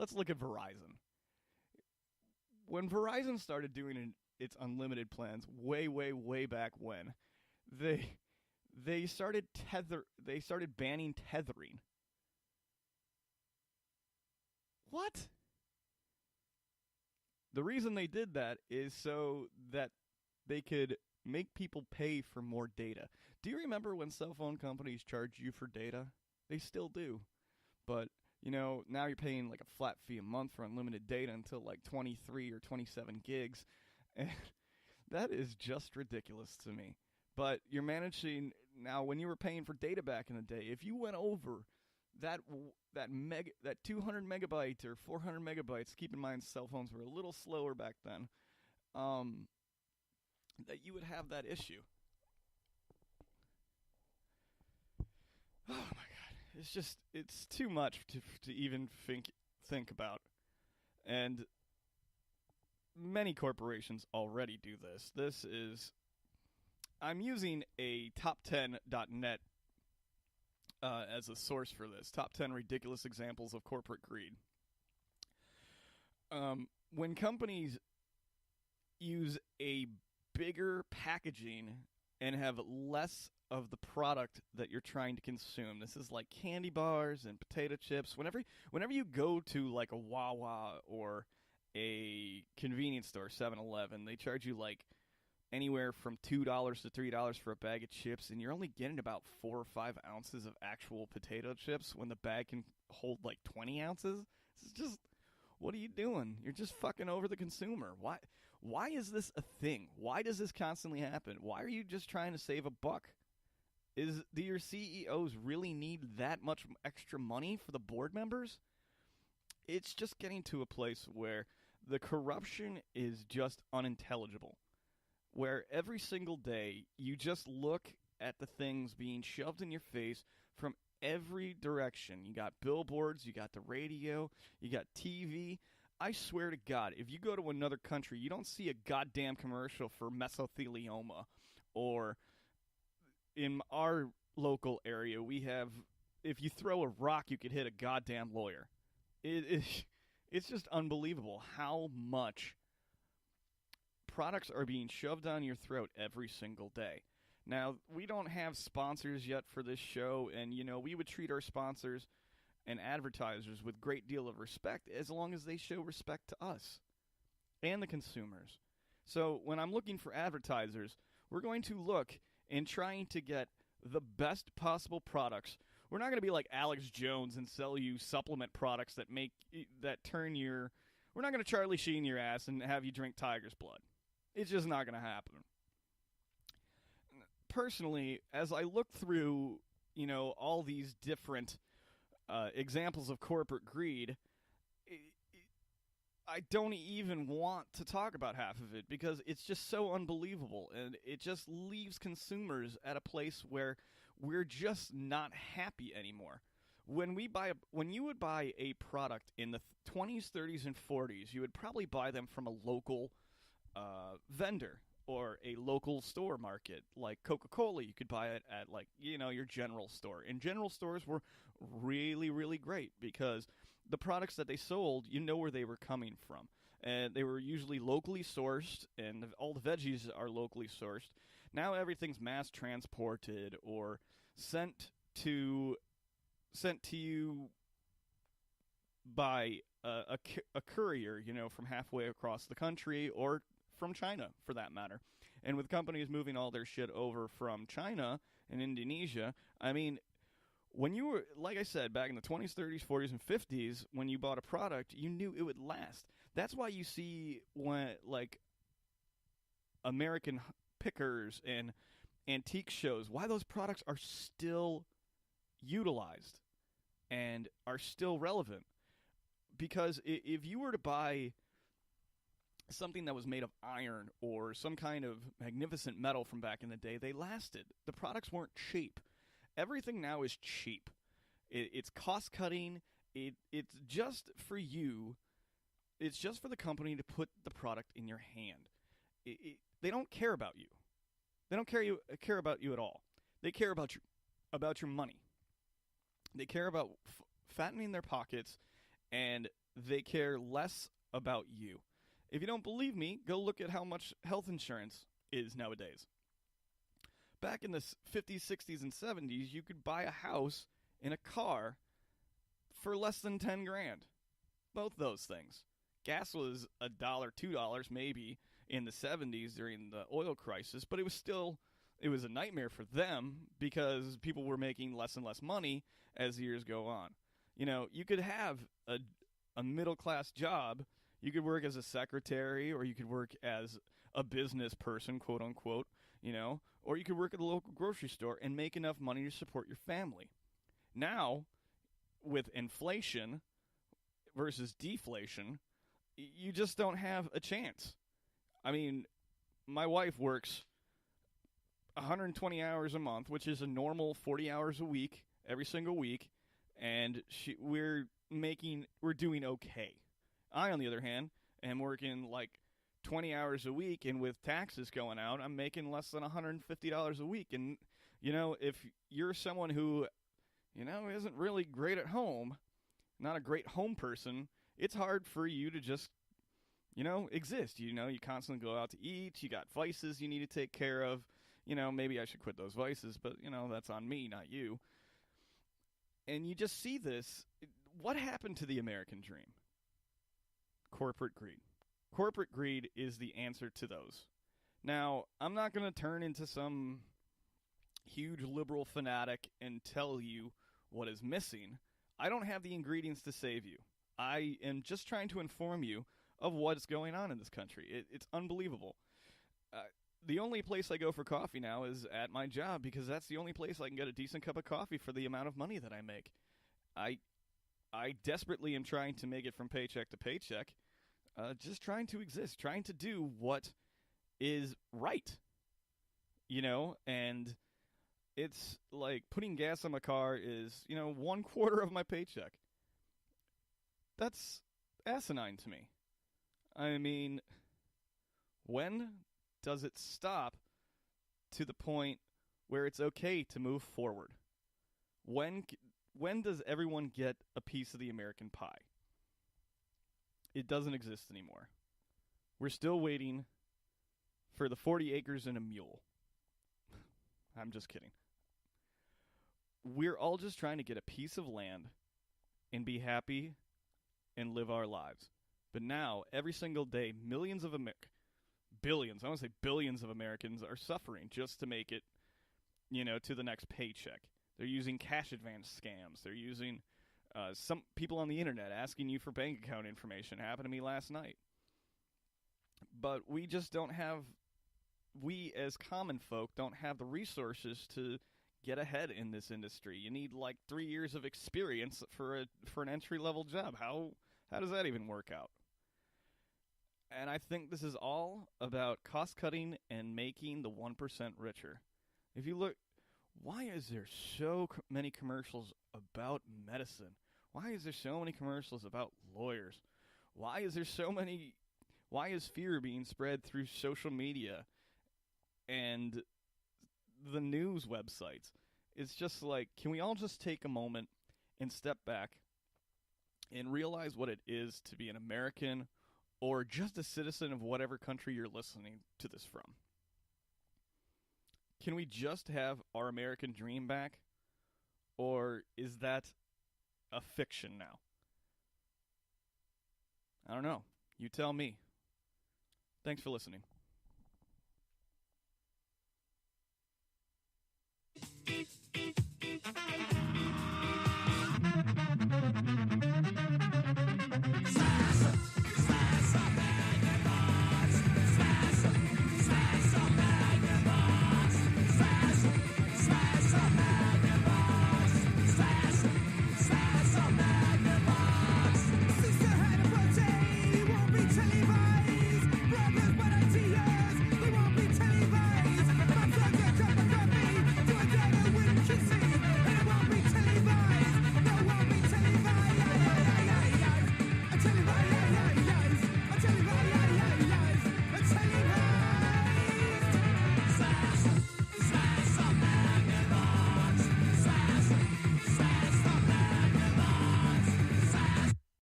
let's look at Verizon. When Verizon started doing its unlimited plans way, way, way back when, they started banning tethering. What? The reason they did that is so that they could make people pay for more data. Do you remember when cell phone companies charged you for data? They still do. But, now you're paying like a flat fee a month for unlimited data until like 23 or 27 gigs. And that is just ridiculous to me. But you're managing now when you were paying for data back in the day, if you went over that 200 megabytes or 400 megabytes, keep in mind cell phones were a little slower back then, that you would have that issue. Oh my god, it's too much to even think about, and many corporations already do this. I'm using a top10.net as a source for this. Top 10 ridiculous examples of corporate greed. When companies use a bigger packaging and have less of the product that you're trying to consume. This is like candy bars and potato chips. Whenever you go to like a Wawa or a convenience store, 7-Eleven, they charge you like anywhere from $2 to $3 for a bag of chips, and you're only getting about 4 or 5 ounces of actual potato chips when the bag can hold like 20 ounces. It's just, what are you doing? You're just fucking over the consumer. Why is this a thing? Why does this constantly happen? Why are you just trying to save a buck? Do your CEOs really need that much extra money for the board members? It's just getting to a place where the corruption is just unintelligible. Where every single day you just look at the things being shoved in your face from every direction. You got billboards, you got the radio, you got TV. I swear to God, if you go to another country, you don't see a goddamn commercial for mesothelioma. Or in our local area, we have, if you throw a rock, you could hit a goddamn lawyer. It's just unbelievable how much products are being shoved down your throat every single day. Now, we don't have sponsors yet for this show, and, we would treat our sponsors and advertisers with great deal of respect as long as they show respect to us and the consumers. So when I'm looking for advertisers, we're going to look and trying to get the best possible products. We're not going to be like Alex Jones and sell you supplement products that turn your... We're not going to Charlie Sheen your ass and have you drink tiger's blood. It's just not going to happen. Personally, as I look through, all these different examples of corporate greed, I don't even want to talk about half of it because it's just so unbelievable, and it just leaves consumers at a place where we're just not happy anymore. When you would buy a product in the 20s, 30s, and 40s, you would probably buy them from a local vendor or a local store market. Like Coca-Cola, you could buy it at your general store. And general stores were really, really great because the products that they sold, where they were coming from. And they were usually locally sourced, and all the veggies are locally sourced. Now everything's mass transported or sent to you by a courier, from halfway across the country or from China, for that matter. And with companies moving all their shit over from China and Indonesia, I mean, when you were, like I said, back in the 20s, 30s, 40s, and 50s, when you bought a product, you knew it would last. That's why you see when, American Pickers and antique shows, why those products are still utilized and are still relevant. Because if you were to buy something that was made of iron or some kind of magnificent metal from back in the day, they lasted. The products weren't cheap. Everything now is cheap. It's cost-cutting. It's just for you. It's just for the company to put the product in your hand. They don't care about you. They don't care about you at all. They care about your money. They care about fattening their pockets and they care less about you. If you don't believe me, go look at how much health insurance is nowadays. Back in the 50s, 60s, and 70s, you could buy a house and a car for less than 10 grand. Both those things. Gas was $1, $2 maybe in the 70s during the oil crisis, but it was a nightmare for them because people were making less and less money as the years go on. You could have a middle-class job. You could work as a secretary, or you could work as a business person, quote unquote, or you could work at the local grocery store and make enough money to support your family. Now, with inflation versus deflation, you just don't have a chance. I mean, my wife works 120 hours a month, which is a normal 40 hours a week, every single week, and we're doing okay. I, on the other hand, am working like 20 hours a week, and with taxes going out, I'm making less than $150 a week. And, if you're someone who, isn't really great at home, not a great home person, it's hard for you to just, exist. You constantly go out to eat, you got vices you need to take care of. Maybe I should quit those vices, but, that's on me, not you. And you just see this. What happened to the American dream? Corporate greed. Corporate greed is the answer to those. Now, I'm not going to turn into some huge liberal fanatic and tell you what is missing. I don't have the ingredients to save you. I am just trying to inform you of what's going on in this country. It's unbelievable. The only place I go for coffee now is at my job, because that's the only place I can get a decent cup of coffee for the amount of money that I make. I desperately am trying to make it from paycheck to paycheck, just trying to exist, trying to do what is right, and it's like putting gas on my car is, 1/4 of my paycheck. That's asinine to me. I mean, when does it stop to the point where it's okay to move forward? When does everyone get a piece of the American pie? It doesn't exist anymore. We're still waiting for the 40 acres and a mule. I'm just kidding. We're all just trying to get a piece of land and be happy and live our lives. But now, every single day, billions, I want to say billions of Americans are suffering just to make it, to the next paycheck. They're using cash advance scams. They're using some people on the internet asking you for bank account information. It happened to me last night. But we just don't have, we as common folk don't have the resources to get ahead in this industry. You need like 3 years of experience for an entry-level job. How does that even work out? And I think this is all about cost-cutting and making the 1% richer. If you look, why is there so many commercials about medicine? Why is there so many commercials about lawyers? Why is fear being spread through social media and the news websites? It's just like, can we all just take a moment and step back and realize what it is to be an American or just a citizen of whatever country you're listening to this from? Can we just have our American dream back? Or is that a fiction now? I don't know. You tell me. Thanks for listening.